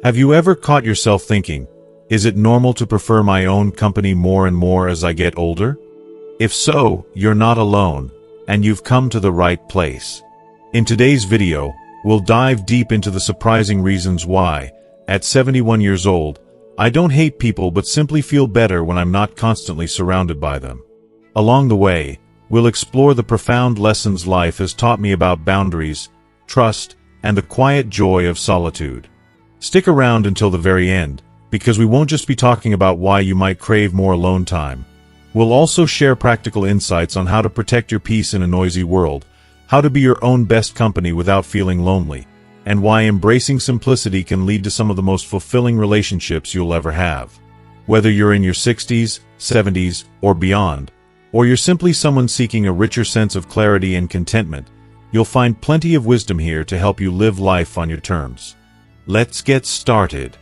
Have you ever caught yourself thinking, is it normal to prefer my own company more and more as I get older? If so, you're not alone, and you've come to the right place. In today's video, we'll dive deep into the surprising reasons why, at 71 years old, I don't hate people but simply feel better when I'm not constantly surrounded by them. Along the way, we'll explore the profound lessons life has taught me about boundaries, trust, and the quiet joy of solitude. Stick around until the very end, because we won't just be talking about why you might crave more alone time. We'll also share practical insights on how to protect your peace in a noisy world, how to be your own best company without feeling lonely, and why embracing simplicity can lead to some of the most fulfilling relationships you'll ever have. Whether you're in your 60s, 70s, or beyond, or you're simply someone seeking a richer sense of clarity and contentment, you'll find plenty of wisdom here to help you live life on your terms. Let's get started.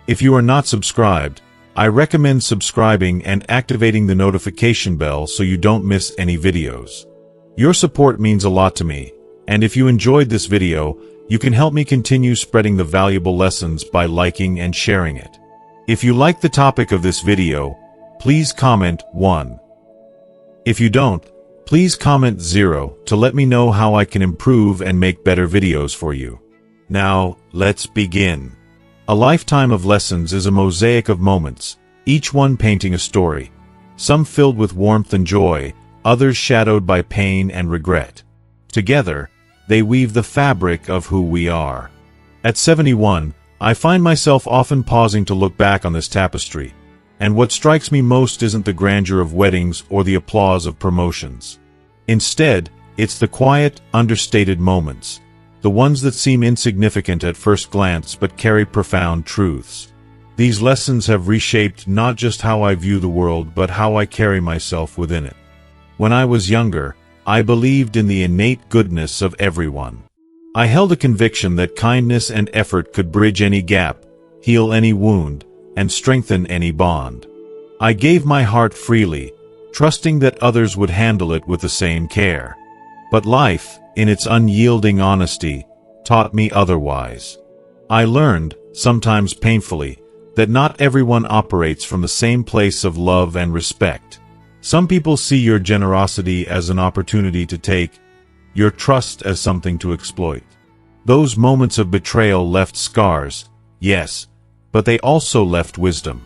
If you are not subscribed, I recommend subscribing and activating the notification bell so you don't miss any videos. Your support means a lot to me, and if you enjoyed this video, you can help me continue spreading the valuable lessons by liking and sharing it. If you like the topic of this video, please comment 1. If you don't, please comment 0 to let me know how I can improve and make better videos for you. Now, let's begin. A lifetime of lessons is a mosaic of moments, each one painting a story. Some filled with warmth and joy, others shadowed by pain and regret. Together, they weave the fabric of who we are. At 71, I find myself often pausing to look back on this tapestry, and what strikes me most isn't the grandeur of weddings or the applause of promotions. Instead, it's the quiet, understated moments, the ones that seem insignificant at first glance but carry profound truths. These lessons have reshaped not just how I view the world but how I carry myself within it. When I was younger, I believed in the innate goodness of everyone. I held a conviction that kindness and effort could bridge any gap, heal any wound, and strengthen any bond. I gave my heart freely, trusting that others would handle it with the same care. But life, in its unyielding honesty, taught me otherwise. I learned, sometimes painfully, that not everyone operates from the same place of love and respect. Some people see your generosity as an opportunity to take, your trust as something to exploit. Those moments of betrayal left scars, yes, but they also left wisdom.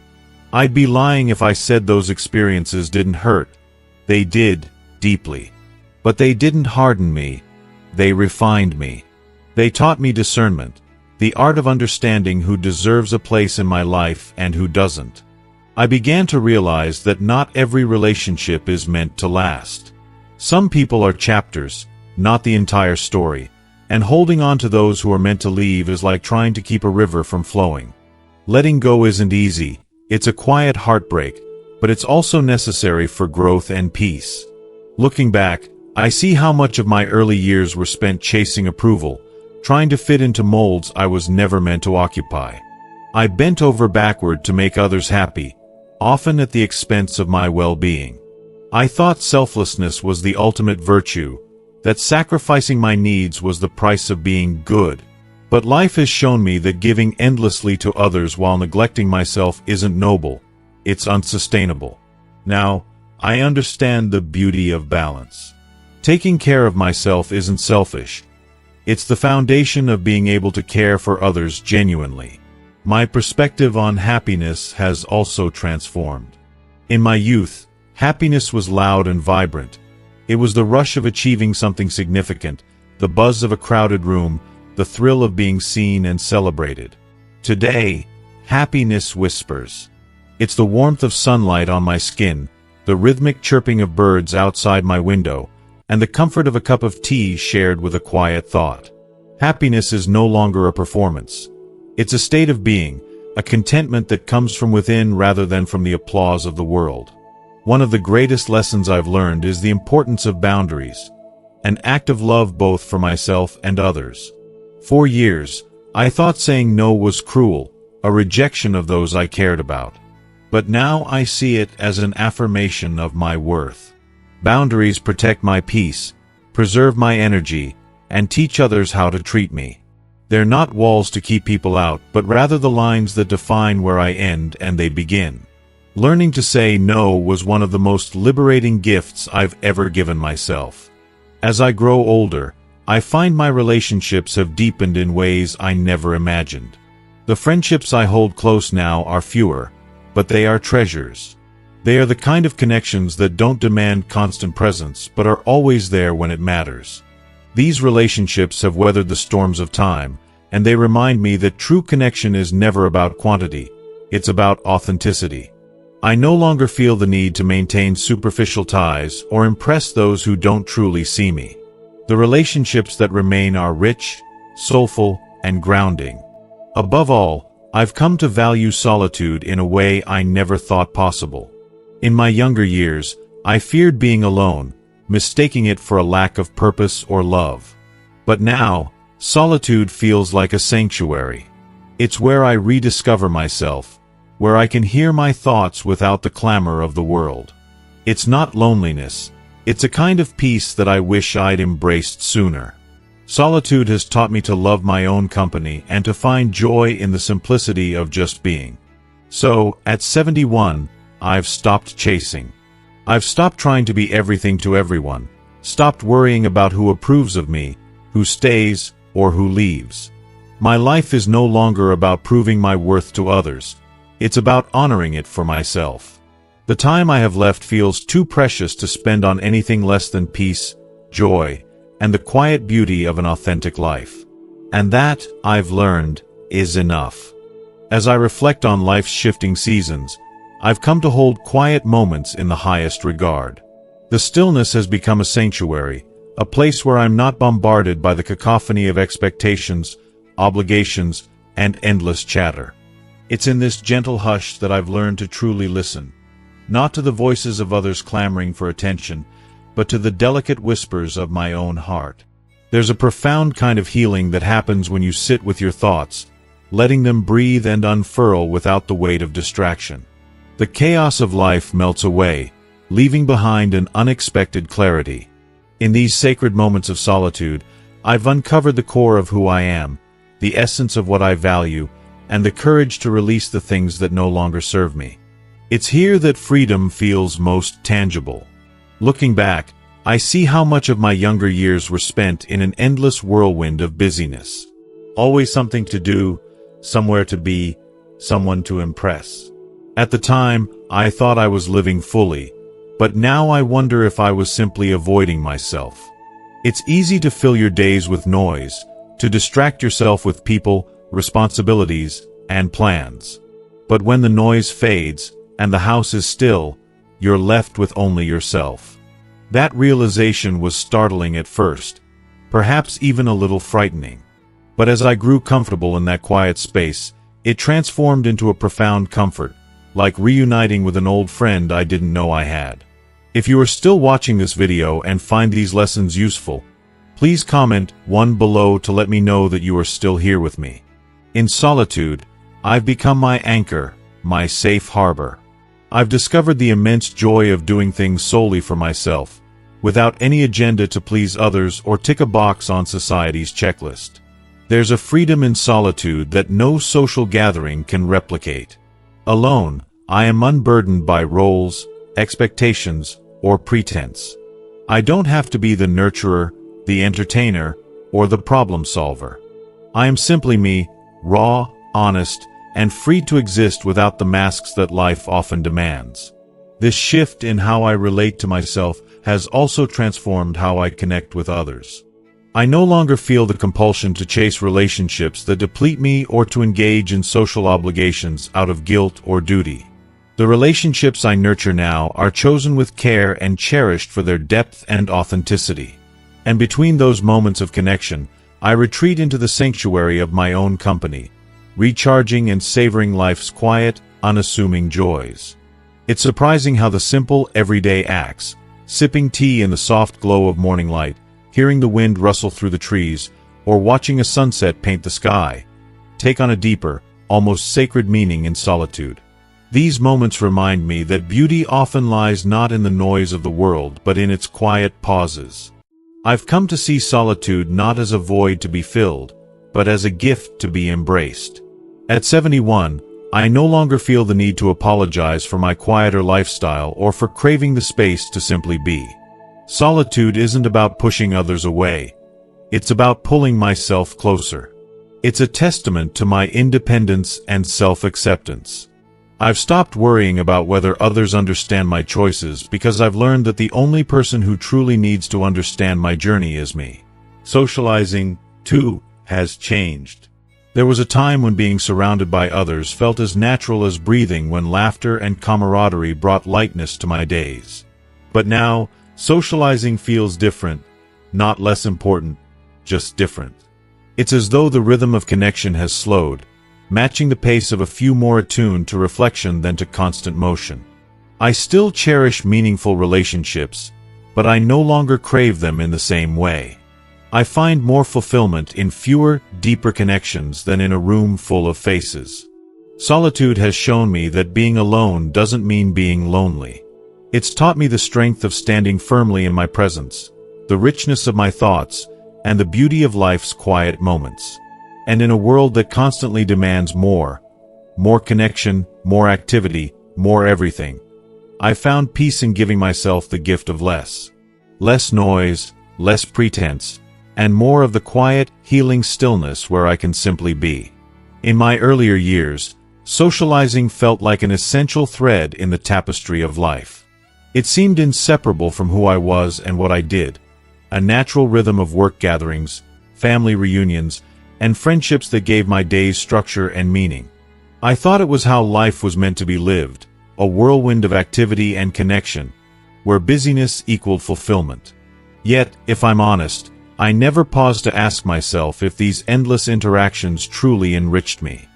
I'd be lying if I said those experiences didn't hurt. They did, deeply. But they didn't harden me. They refined me. They taught me discernment, the art of understanding who deserves a place in my life and who doesn't. I began to realize that not every relationship is meant to last. Some people are chapters, not the entire story, and holding on to those who are meant to leave is like trying to keep a river from flowing. Letting go isn't easy. It's a quiet heartbreak, but it's also necessary for growth and peace. Looking back, I see how much of my early years were spent chasing approval, trying to fit into molds I was never meant to occupy. I bent over backward to make others happy, often at the expense of my well-being. I thought selflessness was the ultimate virtue, that sacrificing my needs was the price of being good. But life has shown me that giving endlessly to others while neglecting myself isn't noble, it's unsustainable. Now, I understand the beauty of balance. Taking care of myself isn't selfish. It's the foundation of being able to care for others genuinely. My perspective on happiness has also transformed. In my youth, happiness was loud and vibrant. It was the rush of achieving something significant, the buzz of a crowded room, the thrill of being seen and celebrated. Today, happiness whispers. It's the warmth of sunlight on my skin, the rhythmic chirping of birds outside my window, and the comfort of a cup of tea shared with a quiet thought. Happiness is no longer a performance. It's a state of being, a contentment that comes from within rather than from the applause of the world. One of the greatest lessons I've learned is the importance of boundaries, an act of love both for myself and others. For years, I thought saying no was cruel, a rejection of those I cared about. But now I see it as an affirmation of my worth. Boundaries protect my peace, preserve my energy, and teach others how to treat me. They're not walls to keep people out, but rather the lines that define where I end and they begin. Learning to say no was one of the most liberating gifts I've ever given myself. As I grow older, I find my relationships have deepened in ways I never imagined. The friendships I hold close now are fewer, but they are treasures. They are the kind of connections that don't demand constant presence, but are always there when it matters. These relationships have weathered the storms of time, and they remind me that true connection is never about quantity, it's about authenticity. I no longer feel the need to maintain superficial ties or impress those who don't truly see me. The relationships that remain are rich, soulful, and grounding. Above all, I've come to value solitude in a way I never thought possible. In my younger years, I feared being alone, mistaking it for a lack of purpose or love. But now, solitude feels like a sanctuary. It's where I rediscover myself, where I can hear my thoughts without the clamor of the world. It's not loneliness, it's a kind of peace that I wish I'd embraced sooner. Solitude has taught me to love my own company and to find joy in the simplicity of just being. So, at 71, I've stopped chasing. I've stopped trying to be everything to everyone, stopped worrying about who approves of me, who stays, or who leaves. My life is no longer about proving my worth to others. It's about honoring it for myself. The time I have left feels too precious to spend on anything less than peace, joy, and the quiet beauty of an authentic life. And that, I've learned, is enough. As I reflect on life's shifting seasons, I've come to hold quiet moments in the highest regard. The stillness has become a sanctuary, a place where I'm not bombarded by the cacophony of expectations, obligations, and endless chatter. It's in this gentle hush that I've learned to truly listen, not to the voices of others clamoring for attention, but to the delicate whispers of my own heart. There's a profound kind of healing that happens when you sit with your thoughts, letting them breathe and unfurl without the weight of distraction. The chaos of life melts away, leaving behind an unexpected clarity. In these sacred moments of solitude, I've uncovered the core of who I am, the essence of what I value, and the courage to release the things that no longer serve me. It's here that freedom feels most tangible. Looking back, I see how much of my younger years were spent in an endless whirlwind of busyness. Always something to do, somewhere to be, someone to impress. At the time, I thought I was living fully, but now I wonder if I was simply avoiding myself. It's easy to fill your days with noise, to distract yourself with people, responsibilities, and plans. But when the noise fades, and the house is still, you're left with only yourself. That realization was startling at first, perhaps even a little frightening. But as I grew comfortable in that quiet space, it transformed into a profound comfort, like reuniting with an old friend I didn't know I had. If you are still watching this video and find these lessons useful, please comment one below to let me know that you are still here with me. In solitude, I've become my anchor, my safe harbor. I've discovered the immense joy of doing things solely for myself, without any agenda to please others or tick a box on society's checklist. There's a freedom in solitude that no social gathering can replicate. Alone, I am unburdened by roles, expectations, or pretense. I don't have to be the nurturer, the entertainer, or the problem solver. I am simply me, raw, honest, and free to exist without the masks that life often demands. This shift in how I relate to myself has also transformed how I connect with others. I no longer feel the compulsion to chase relationships that deplete me or to engage in social obligations out of guilt or duty. The relationships I nurture now are chosen with care and cherished for their depth and authenticity. And between those moments of connection, I retreat into the sanctuary of my own company, recharging and savoring life's quiet, unassuming joys. It's surprising how the simple, everyday acts, sipping tea in the soft glow of morning light, hearing the wind rustle through the trees, or watching a sunset paint the sky, take on a deeper, almost sacred meaning in solitude. These moments remind me that beauty often lies not in the noise of the world but in its quiet pauses. I've come to see solitude not as a void to be filled, but as a gift to be embraced. At 71, I no longer feel the need to apologize for my quieter lifestyle or for craving the space to simply be. Solitude isn't about pushing others away. It's about pulling myself closer. It's a testament to my independence and self-acceptance. I've stopped worrying about whether others understand my choices because I've learned that the only person who truly needs to understand my journey is me. Socializing, too, has changed. There was a time when being surrounded by others felt as natural as breathing, when laughter and camaraderie brought lightness to my days. But now, socializing feels different, not less important, just different. It's as though the rhythm of connection has slowed, matching the pace of a few more attuned to reflection than to constant motion. I still cherish meaningful relationships, but I no longer crave them in the same way. I find more fulfillment in fewer, deeper connections than in a room full of faces. Solitude has shown me that being alone doesn't mean being lonely. It's taught me the strength of standing firmly in my presence, the richness of my thoughts, and the beauty of life's quiet moments. And in a world that constantly demands more connection, more activity, more everything, I found peace in giving myself the gift of less noise, less pretense, and more of the quiet, healing stillness where I can simply be. In my earlier years, socializing felt like an essential thread in the tapestry of life. It seemed inseparable from who I was and what I did, a natural rhythm of work gatherings, family reunions, and friendships that gave my days structure and meaning. I thought it was how life was meant to be lived, a whirlwind of activity and connection, where busyness equaled fulfillment. Yet, if I'm honest, I never paused to ask myself if these endless interactions truly enriched me.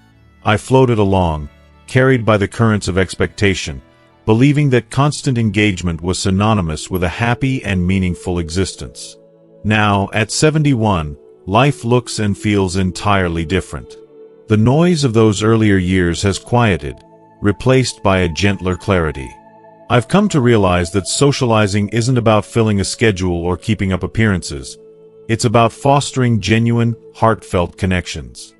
I floated along, carried by the currents of expectation, believing that constant engagement was synonymous with a happy and meaningful existence. Now, at 71, life looks and feels entirely different. The noise of those earlier years has quieted, replaced by a gentler clarity. I've come to realize that socializing isn't about filling a schedule or keeping up appearances. It's about fostering genuine, heartfelt connections.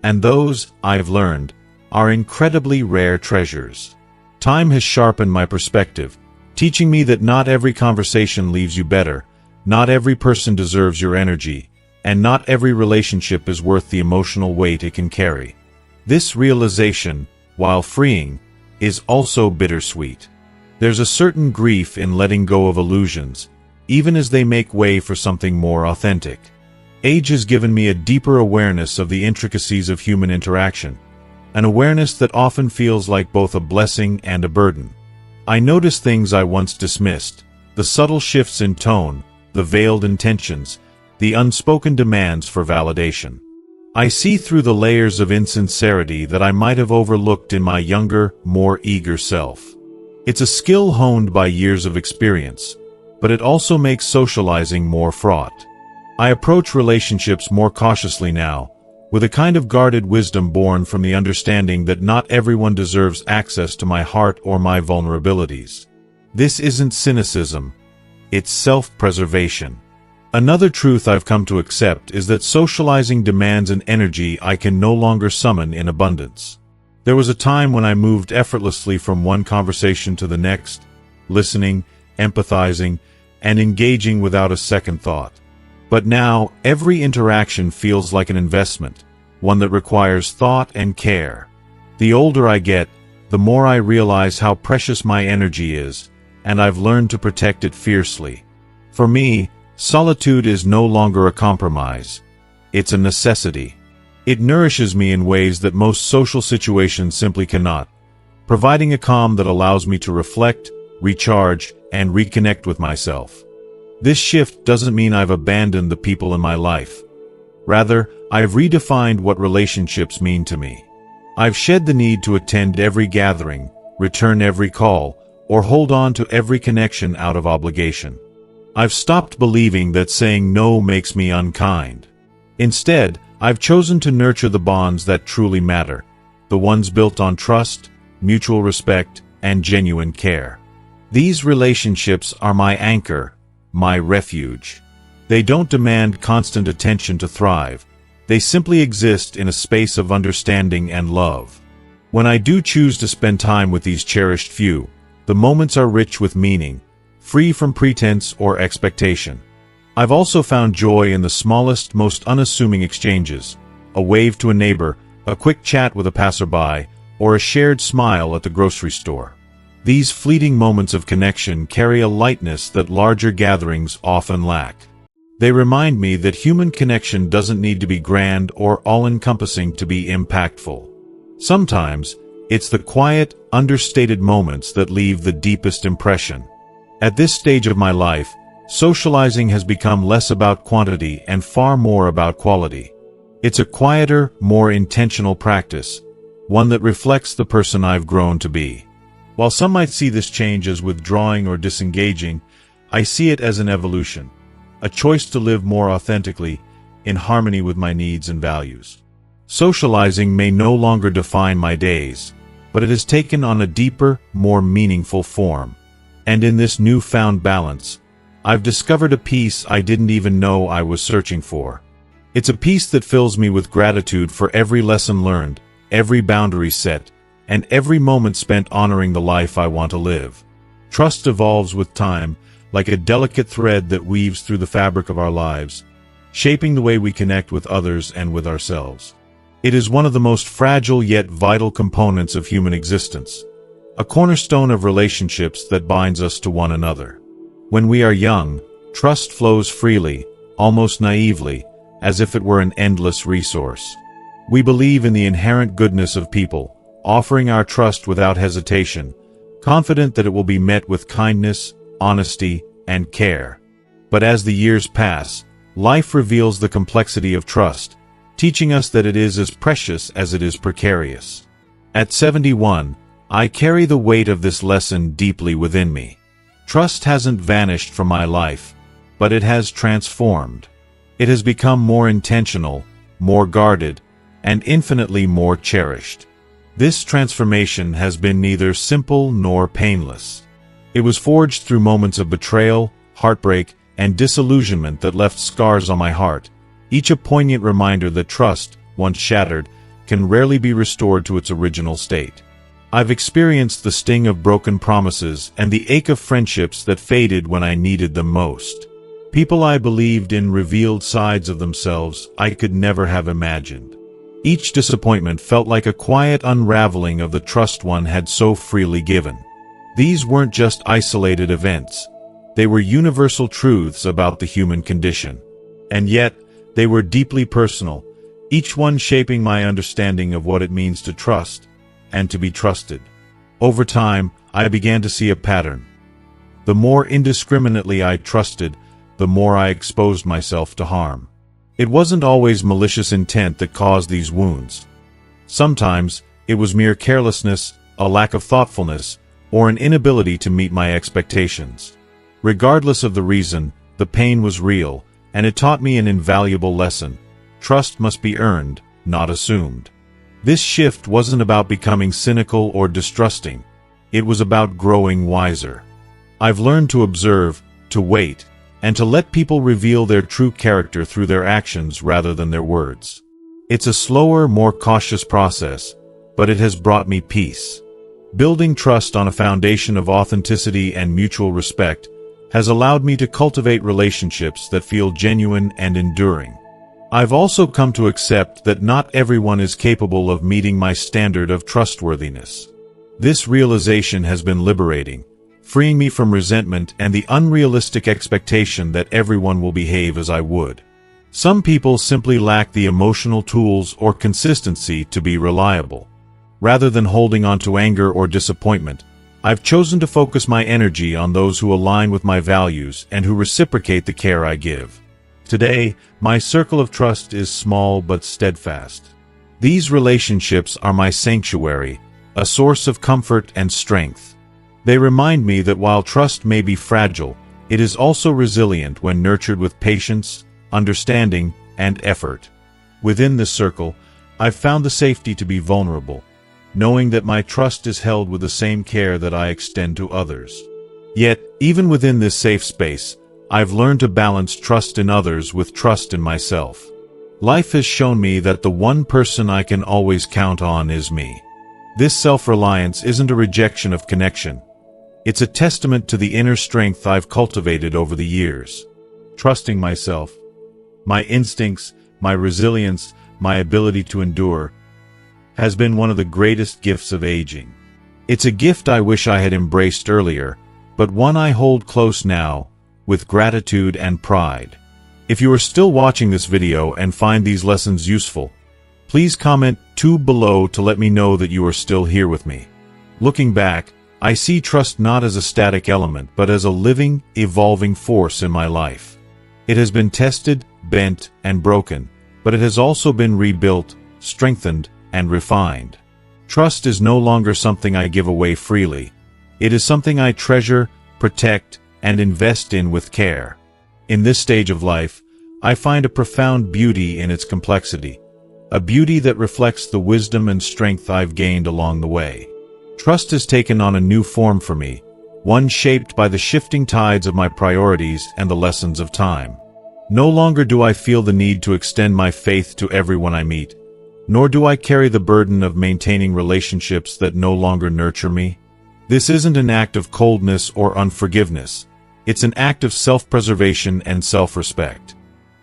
And those, I've learned, are incredibly rare treasures. Time has sharpened my perspective, teaching me that not every conversation leaves you better, not every person deserves your energy, and not every relationship is worth the emotional weight it can carry. This realization, while freeing, is also bittersweet. There's a certain grief in letting go of illusions, even as they make way for something more authentic. Age has given me a deeper awareness of the intricacies of human interaction, an awareness that often feels like both a blessing and a burden. I notice things I once dismissed, the subtle shifts in tone, the veiled intentions, the unspoken demands for validation. I see through the layers of insincerity that I might have overlooked in my younger, more eager self. It's a skill honed by years of experience, but it also makes socializing more fraught. I approach relationships more cautiously now, with a kind of guarded wisdom born from the understanding that not everyone deserves access to my heart or my vulnerabilities. This isn't cynicism, it's self-preservation. Another truth I've come to accept is that socializing demands an energy I can no longer summon in abundance. There was a time when I moved effortlessly from one conversation to the next, listening, empathizing, and engaging without a second thought. But now, every interaction feels like an investment, one that requires thought and care. The older I get, the more I realize how precious my energy is, and I've learned to protect it fiercely. For me, solitude is no longer a compromise. It's a necessity. It nourishes me in ways that most social situations simply cannot, providing a calm that allows me to reflect, recharge, and reconnect with myself. This shift doesn't mean I've abandoned the people in my life. Rather, I've redefined what relationships mean to me. I've shed the need to attend every gathering, return every call, or hold on to every connection out of obligation. I've stopped believing that saying no makes me unkind. Instead, I've chosen to nurture the bonds that truly matter, the ones built on trust, mutual respect, and genuine care. These relationships are my anchor, my refuge. They don't demand constant attention to thrive. They simply exist in a space of understanding and love. When I do choose to spend time with these cherished few, the moments are rich with meaning, free from pretense or expectation. I've also found joy in the smallest, most unassuming exchanges: a wave to a neighbor, a quick chat with a passerby, or a shared smile at the grocery store. These fleeting moments of connection carry a lightness that larger gatherings often lack. They remind me that human connection doesn't need to be grand or all-encompassing to be impactful. Sometimes, it's the quiet, understated moments that leave the deepest impression. At this stage of my life, socializing has become less about quantity and far more about quality. It's a quieter, more intentional practice, one that reflects the person I've grown to be. While some might see this change as withdrawing or disengaging, I see it as an evolution, a choice to live more authentically, in harmony with my needs and values. Socializing may no longer define my days, but it has taken on a deeper, more meaningful form. And in this newfound balance, I've discovered a peace I didn't even know I was searching for. It's a peace that fills me with gratitude for every lesson learned, every boundary set, and every moment spent honoring the life I want to live. Trust evolves with time, like a delicate thread that weaves through the fabric of our lives, shaping the way we connect with others and with ourselves. It is one of the most fragile yet vital components of human existence, a cornerstone of relationships that binds us to one another. When we are young, trust flows freely, almost naively, as if it were an endless resource. We believe in the inherent goodness of people, offering our trust without hesitation, confident that it will be met with kindness, honesty, and care. But as the years pass, life reveals the complexity of trust, teaching us that it is as precious as it is precarious. At 71, I carry the weight of this lesson deeply within me. Trust hasn't vanished from my life, but it has transformed. It has become more intentional, more guarded, and infinitely more cherished. This transformation has been neither simple nor painless. It was forged through moments of betrayal, heartbreak, and disillusionment that left scars on my heart, each a poignant reminder that trust, once shattered, can rarely be restored to its original state. I've experienced the sting of broken promises and the ache of friendships that faded when I needed them most. People I believed in revealed sides of themselves I could never have imagined. Each disappointment felt like a quiet unraveling of the trust one had so freely given. These weren't just isolated events. They were universal truths about the human condition. And yet, they were deeply personal, each one shaping my understanding of what it means to trust, and to be trusted. Over time, I began to see a pattern. The more indiscriminately I trusted, the more I exposed myself to harm. It wasn't always malicious intent that caused these wounds. Sometimes, it was mere carelessness, a lack of thoughtfulness, or an inability to meet my expectations. Regardless of the reason, the pain was real, and it taught me an invaluable lesson. Trust must be earned, not assumed. This shift wasn't about becoming cynical or distrusting. It was about growing wiser. I've learned to observe, to wait, and to let people reveal their true character through their actions rather than their words. It's a slower, more cautious process, but it has brought me peace. Building trust on a foundation of authenticity and mutual respect has allowed me to cultivate relationships that feel genuine and enduring. I've also come to accept that not everyone is capable of meeting my standard of trustworthiness. This realization has been liberating, freeing me from resentment and the unrealistic expectation that everyone will behave as I would. Some people simply lack the emotional tools or consistency to be reliable. Rather than holding on to anger or disappointment, I've chosen to focus my energy on those who align with my values and who reciprocate the care I give. Today, my circle of trust is small but steadfast. These relationships are my sanctuary, a source of comfort and strength. They remind me that while trust may be fragile, it is also resilient when nurtured with patience, understanding, and effort. Within this circle, I've found the safety to be vulnerable, knowing that my trust is held with the same care that I extend to others. Yet, even within this safe space, I've learned to balance trust in others with trust in myself. Life has shown me that the one person I can always count on is me. This self-reliance isn't a rejection of connection. It's a testament to the inner strength I've cultivated over the years. Trusting myself, my instincts, my resilience, my ability to endure, has been one of the greatest gifts of aging. It's a gift I wish I had embraced earlier, but one I hold close now, with gratitude and pride. If you are still watching this video and find these lessons useful, please comment 2 below to let me know that you are still here with me. Looking back, I see trust not as a static element but as a living, evolving force in my life. It has been tested, bent, and broken, but it has also been rebuilt, strengthened, and refined. Trust is no longer something I give away freely. It is something I treasure, protect, and invest in with care. In this stage of life, I find a profound beauty in its complexity, a beauty that reflects the wisdom and strength I've gained along the way. Trust has taken on a new form for me, one shaped by the shifting tides of my priorities and the lessons of time. No longer do I feel the need to extend my faith to everyone I meet, nor do I carry the burden of maintaining relationships that no longer nurture me. This isn't an act of coldness or unforgiveness. It's an act of self-preservation and self-respect.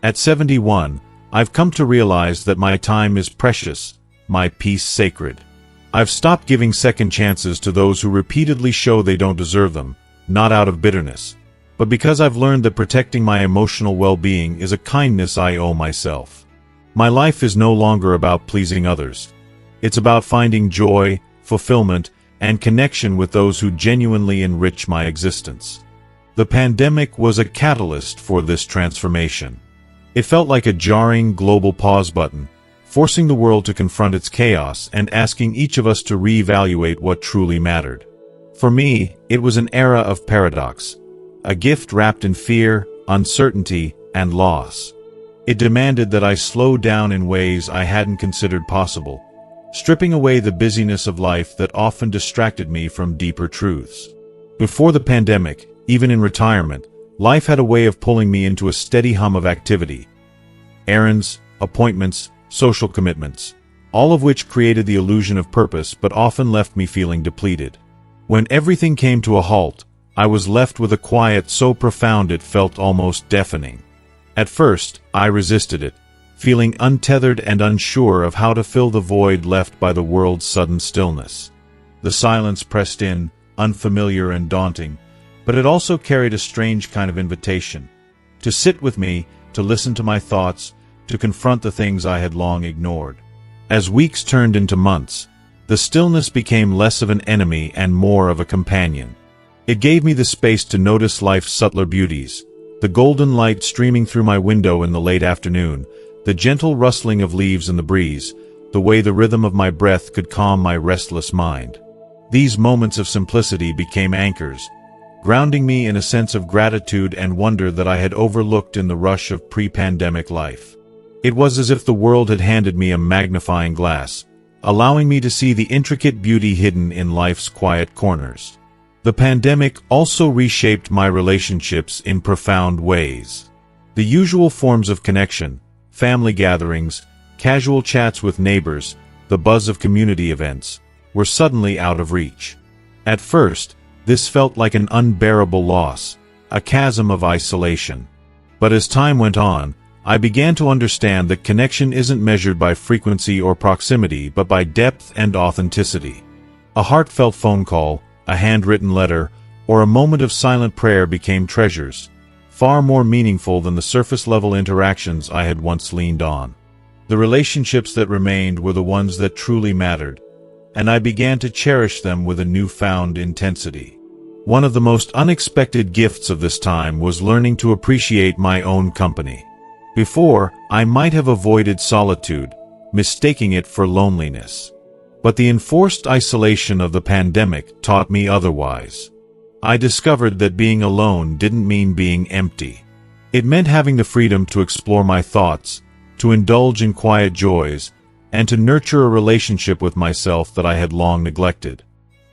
At 71, I've come to realize that my time is precious, my peace sacred. I've stopped giving second chances to those who repeatedly show they don't deserve them, not out of bitterness, but because I've learned that protecting my emotional well-being is a kindness I owe myself. My life is no longer about pleasing others. It's about finding joy, fulfillment, and connection with those who genuinely enrich my existence. The pandemic was a catalyst for this transformation. It felt like a jarring global pause button, forcing the world to confront its chaos and asking each of us to reevaluate what truly mattered. For me, it was an era of paradox, a gift wrapped in fear, uncertainty, and loss. It demanded that I slow down in ways I hadn't considered possible, stripping away the busyness of life that often distracted me from deeper truths. Before the pandemic, even in retirement, life had a way of pulling me into a steady hum of activity. Errands, appointments, social commitments, all of which created the illusion of purpose but often left me feeling depleted. When everything came to a halt, I was left with a quiet so profound it felt almost deafening. At first, I resisted it, feeling untethered and unsure of how to fill the void left by the world's sudden stillness. The silence pressed in, unfamiliar and daunting, but it also carried a strange kind of invitation. To sit with me, to listen to my thoughts, to confront the things I had long ignored. As weeks turned into months, the stillness became less of an enemy and more of a companion. It gave me the space to notice life's subtler beauties, the golden light streaming through my window in the late afternoon, the gentle rustling of leaves in the breeze, the way the rhythm of my breath could calm my restless mind. These moments of simplicity became anchors, grounding me in a sense of gratitude and wonder that I had overlooked in the rush of pre-pandemic life. It was as if the world had handed me a magnifying glass, allowing me to see the intricate beauty hidden in life's quiet corners. The pandemic also reshaped my relationships in profound ways. The usual forms of connection, family gatherings, casual chats with neighbors, the buzz of community events, were suddenly out of reach. At first, this felt like an unbearable loss, a chasm of isolation. But as time went on, I began to understand that connection isn't measured by frequency or proximity but by depth and authenticity. A heartfelt phone call, a handwritten letter, or a moment of silent prayer became treasures, far more meaningful than the surface-level interactions I had once leaned on. The relationships that remained were the ones that truly mattered, and I began to cherish them with a newfound intensity. One of the most unexpected gifts of this time was learning to appreciate my own company. Before, I might have avoided solitude, mistaking it for loneliness. But the enforced isolation of the pandemic taught me otherwise. I discovered that being alone didn't mean being empty. It meant having the freedom to explore my thoughts, to indulge in quiet joys, and to nurture a relationship with myself that I had long neglected.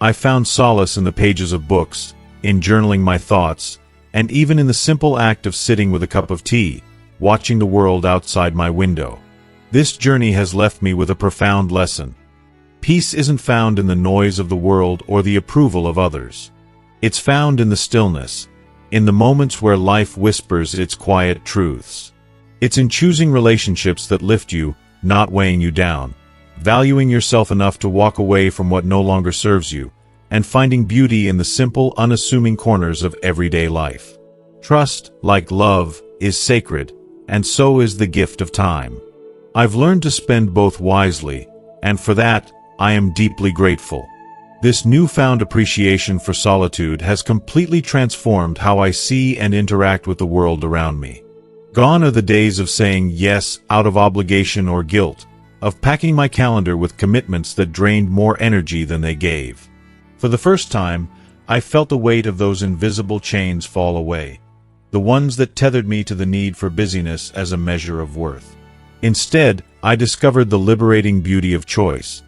I found solace in the pages of books, in journaling my thoughts, and even in the simple act of sitting with a cup of tea, watching the world outside my window. This journey has left me with a profound lesson. Peace isn't found in the noise of the world or the approval of others. It's found in the stillness, in the moments where life whispers its quiet truths. It's in choosing relationships that lift you, not weighing you down, valuing yourself enough to walk away from what no longer serves you, and finding beauty in the simple, unassuming corners of everyday life. Trust, like love, is sacred, and so is the gift of time. I've learned to spend both wisely, and for that, I am deeply grateful. This newfound appreciation for solitude has completely transformed how I see and interact with the world around me. Gone are the days of saying yes out of obligation or guilt, of packing my calendar with commitments that drained more energy than they gave. For the first time, I felt the weight of those invisible chains fall away, the ones that tethered me to the need for busyness as a measure of worth. Instead, I discovered the liberating beauty of choice.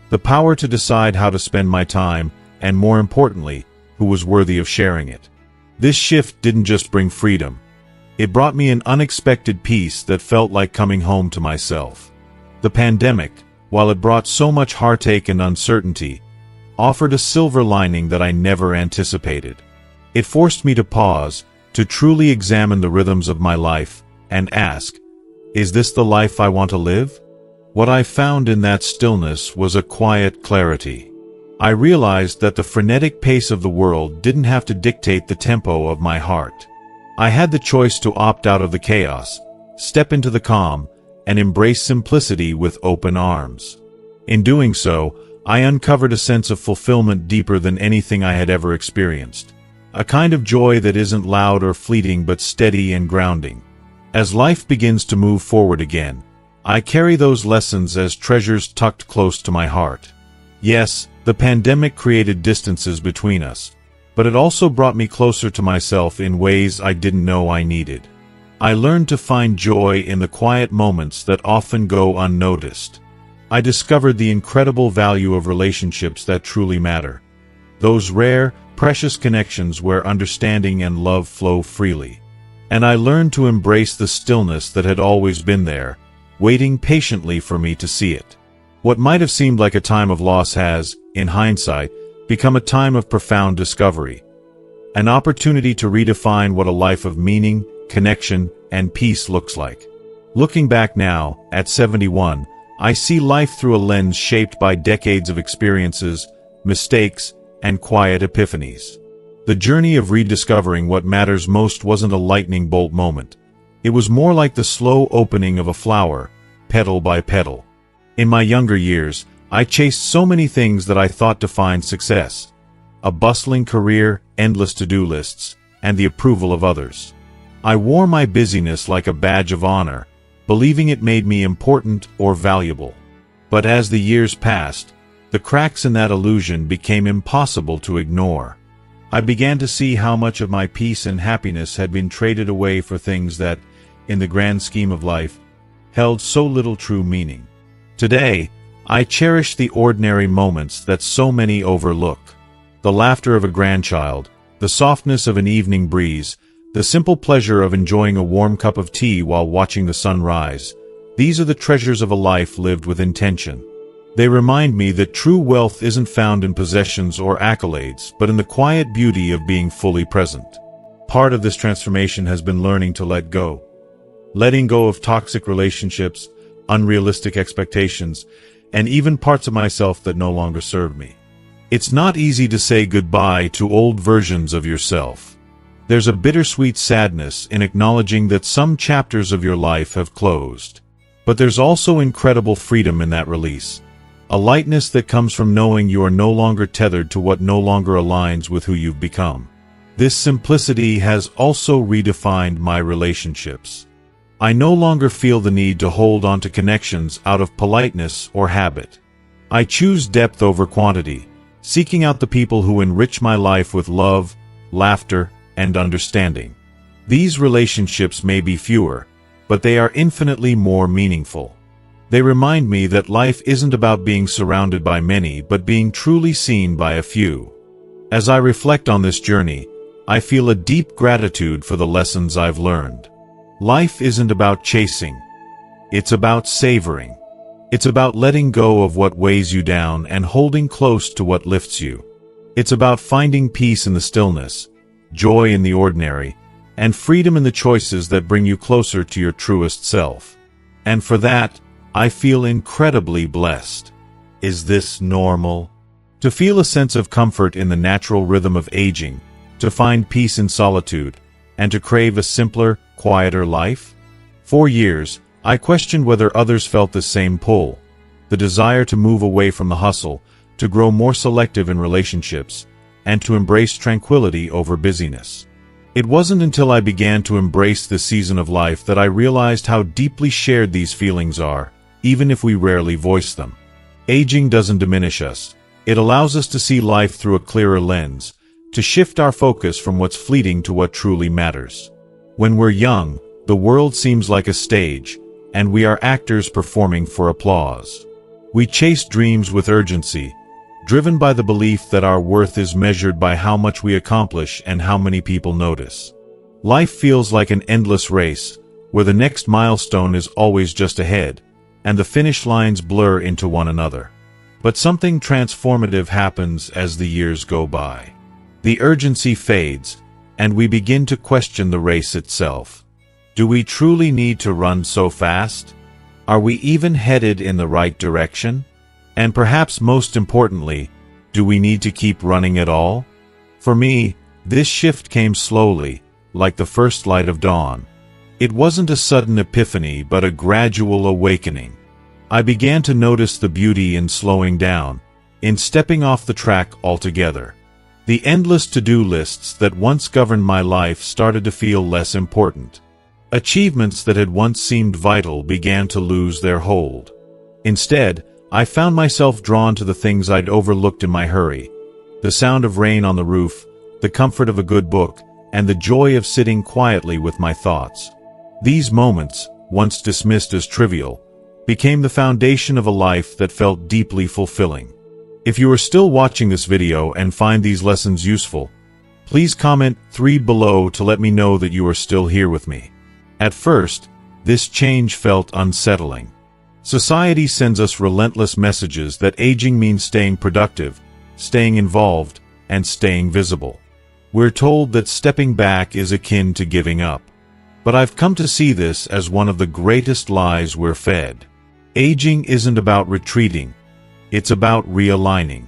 The power to decide how to spend my time, and more importantly, who was worthy of sharing it. This shift didn't just bring freedom. It brought me an unexpected peace that felt like coming home to myself. The pandemic, while it brought so much heartache and uncertainty, offered a silver lining that I never anticipated. It forced me to pause, to truly examine the rhythms of my life, and ask, is this the life I want to live? What I found in that stillness was a quiet clarity. I realized that the frenetic pace of the world didn't have to dictate the tempo of my heart. I had the choice to opt out of the chaos, step into the calm, and embrace simplicity with open arms. In doing so, I uncovered a sense of fulfillment deeper than anything I had ever experienced. A kind of joy that isn't loud or fleeting but steady and grounding. As life begins to move forward again, I carry those lessons as treasures tucked close to my heart. Yes, the pandemic created distances between us, but it also brought me closer to myself in ways I didn't know I needed. I learned to find joy in the quiet moments that often go unnoticed. I discovered the incredible value of relationships that truly matter. Those rare, precious connections where understanding and love flow freely. And I learned to embrace the stillness that had always been there, waiting patiently for me to see it. What might have seemed like a time of loss has, in hindsight, become a time of profound discovery. An opportunity to redefine what a life of meaning, connection, and peace looks like. Looking back now, at 71, I see life through a lens shaped by decades of experiences, mistakes, and quiet epiphanies. The journey of rediscovering what matters most wasn't a lightning bolt moment. It was more like the slow opening of a flower, petal by petal. In my younger years, I chased so many things that I thought defined success. A bustling career, endless to-do lists, and the approval of others. I wore my busyness like a badge of honor, believing it made me important or valuable. But as the years passed, the cracks in that illusion became impossible to ignore. I began to see how much of my peace and happiness had been traded away for things that, in the grand scheme of life, held so little true meaning. Today, I cherish the ordinary moments that so many overlook. The laughter of a grandchild, the softness of an evening breeze, the simple pleasure of enjoying a warm cup of tea while watching the sun rise. These are the treasures of a life lived with intention. They remind me that true wealth isn't found in possessions or accolades, but in the quiet beauty of being fully present. Part of this transformation has been learning to let go. Letting go of toxic relationships, unrealistic expectations, and even parts of myself that no longer serve me. It's not easy to say goodbye to old versions of yourself. There's a bittersweet sadness in acknowledging that some chapters of your life have closed. But there's also incredible freedom in that release. A lightness that comes from knowing you are no longer tethered to what no longer aligns with who you've become. This simplicity has also redefined my relationships. I no longer feel the need to hold on to connections out of politeness or habit. I choose depth over quantity, seeking out the people who enrich my life with love, laughter, and understanding. These relationships may be fewer, but they are infinitely more meaningful. They remind me that life isn't about being surrounded by many, but being truly seen by a few. As I reflect on this journey, I feel a deep gratitude for the lessons I've learned. Life isn't about chasing. It's about savoring. It's about letting go of what weighs you down and holding close to what lifts you. It's about finding peace in the stillness, joy in the ordinary, and freedom in the choices that bring you closer to your truest self. And for that, I feel incredibly blessed. Is this normal? To feel a sense of comfort in the natural rhythm of aging, to find peace in solitude, and to crave a simpler, quieter life? For years, I questioned whether others felt the same pull, the desire to move away from the hustle, to grow more selective in relationships, and to embrace tranquility over busyness. It wasn't until I began to embrace this season of life that I realized how deeply shared these feelings are, even if we rarely voice them. Aging doesn't diminish us. It allows us to see life through a clearer lens, to shift our focus from what's fleeting to what truly matters. When we're young, the world seems like a stage, and we are actors performing for applause. We chase dreams with urgency, driven by the belief that our worth is measured by how much we accomplish and how many people notice. Life feels like an endless race, where the next milestone is always just ahead, and the finish lines blur into one another. But something transformative happens as the years go by. The urgency fades, and we begin to question the race itself. Do we truly need to run so fast? Are we even headed in the right direction? And perhaps most importantly, do we need to keep running at all? For me, this shift came slowly, like the first light of dawn. It wasn't a sudden epiphany, but a gradual awakening. I began to notice the beauty in slowing down, in stepping off the track altogether. The endless to-do lists that once governed my life started to feel less important. Achievements that had once seemed vital began to lose their hold. Instead, I found myself drawn to the things I'd overlooked in my hurry. The sound of rain on the roof, the comfort of a good book, and the joy of sitting quietly with my thoughts. These moments, once dismissed as trivial, became the foundation of a life that felt deeply fulfilling. If you are still watching this video and find these lessons useful, please comment 3 below to let me know that you are still here with me. At first, this change felt unsettling. Society sends us relentless messages that aging means staying productive, staying involved, and staying visible. We're told that stepping back is akin to giving up. But I've come to see this as one of the greatest lies we're fed. Aging isn't about retreating. It's about realigning.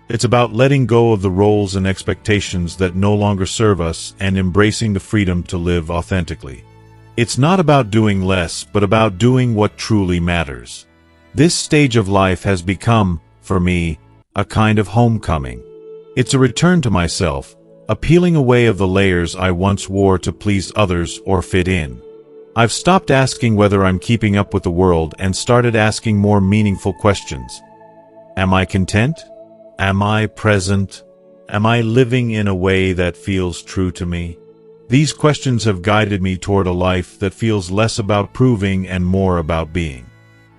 It's about letting go of the roles and expectations that no longer serve us and embracing the freedom to live authentically. It's not about doing less, but about doing what truly matters. This stage of life has become, for me, a kind of homecoming. It's a return to myself, a peeling away of the layers I once wore to please others or fit in. I've stopped asking whether I'm keeping up with the world and started asking more meaningful questions. Am I content? Am I present? Am I living in a way that feels true to me? These questions have guided me toward a life that feels less about proving and more about being.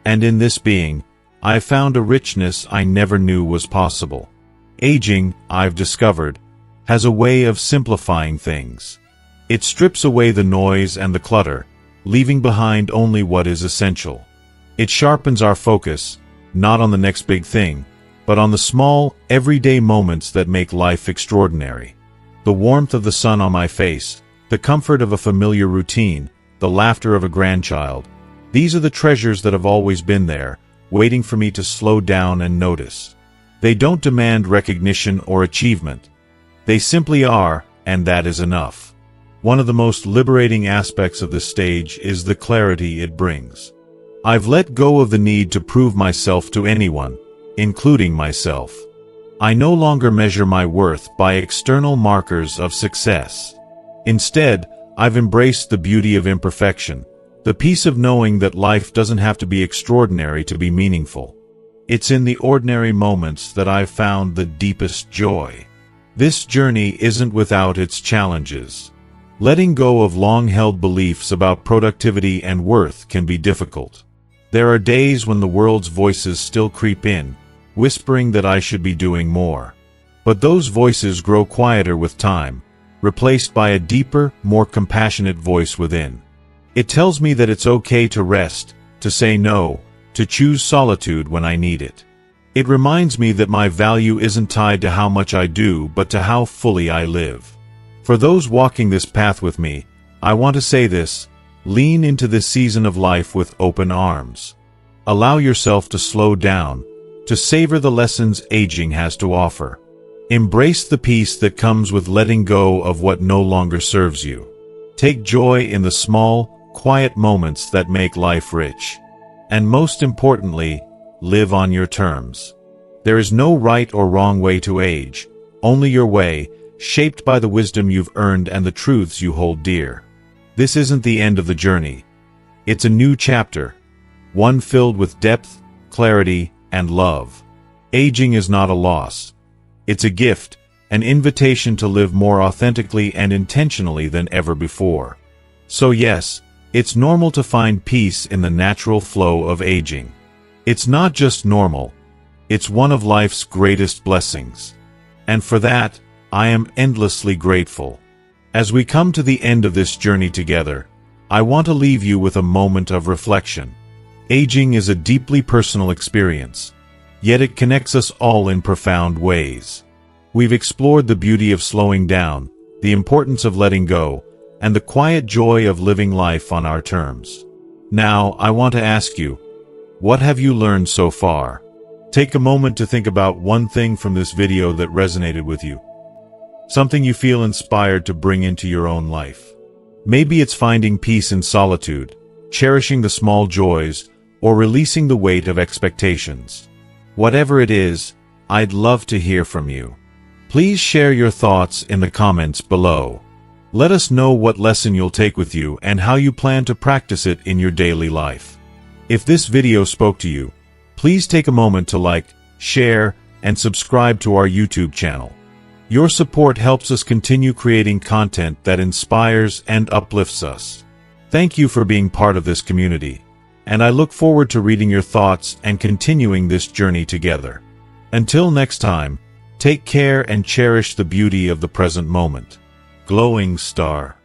And in this being, I've found a richness I never knew was possible. Aging, I've discovered, has a way of simplifying things. It strips away the noise and the clutter, leaving behind only what is essential. It sharpens our focus, not on the next big thing, but on the small, everyday moments that make life extraordinary. The warmth of the sun on my face, the comfort of a familiar routine, the laughter of a grandchild. These are the treasures that have always been there, waiting for me to slow down and notice. They don't demand recognition or achievement. They simply are, and that is enough. One of the most liberating aspects of this stage is the clarity it brings. I've let go of the need to prove myself to anyone, including myself. I no longer measure my worth by external markers of success. Instead, I've embraced the beauty of imperfection, the peace of knowing that life doesn't have to be extraordinary to be meaningful. It's in the ordinary moments that I've found the deepest joy. This journey isn't without its challenges. Letting go of long-held beliefs about productivity and worth can be difficult. There are days when the world's voices still creep in, whispering that I should be doing more. But those voices grow quieter with time, replaced by a deeper, more compassionate voice within. It tells me that it's okay to rest, to say no, to choose solitude when I need it. It reminds me that my value isn't tied to how much I do, but to how fully I live. For those walking this path with me, I want to say this: lean into this season of life with open arms. Allow yourself to slow down, to savor the lessons aging has to offer. Embrace the peace that comes with letting go of what no longer serves you. Take joy in the small, quiet moments that make life rich. And most importantly, live on your terms. There is no right or wrong way to age, only your way, shaped by the wisdom you've earned and the truths you hold dear. This isn't the end of the journey. It's a new chapter, one filled with depth, clarity, and love. Aging is not a loss. It's a gift, an invitation to live more authentically and intentionally than ever before. So yes, it's normal to find peace in the natural flow of aging. It's not just normal, it's one of life's greatest blessings. And for that, I am endlessly grateful. As we come to the end of this journey together, I want to leave you with a moment of reflection. Aging is a deeply personal experience, yet it connects us all in profound ways. We've explored the beauty of slowing down, the importance of letting go, and the quiet joy of living life on our terms. Now, I want to ask you, what have you learned so far? Take a moment to think about one thing from this video that resonated with you. Something you feel inspired to bring into your own life. Maybe it's finding peace in solitude, cherishing the small joys, or releasing the weight of expectations. Whatever it is, I'd love to hear from you. Please share your thoughts in the comments below. Let us know what lesson you'll take with you and how you plan to practice it in your daily life. If this video spoke to you, please take a moment to like, share, and subscribe to our YouTube channel. Your support helps us continue creating content that inspires and uplifts us. Thank you for being part of this community, and I look forward to reading your thoughts and continuing this journey together. Until next time, take care and cherish the beauty of the present moment. Glowing star.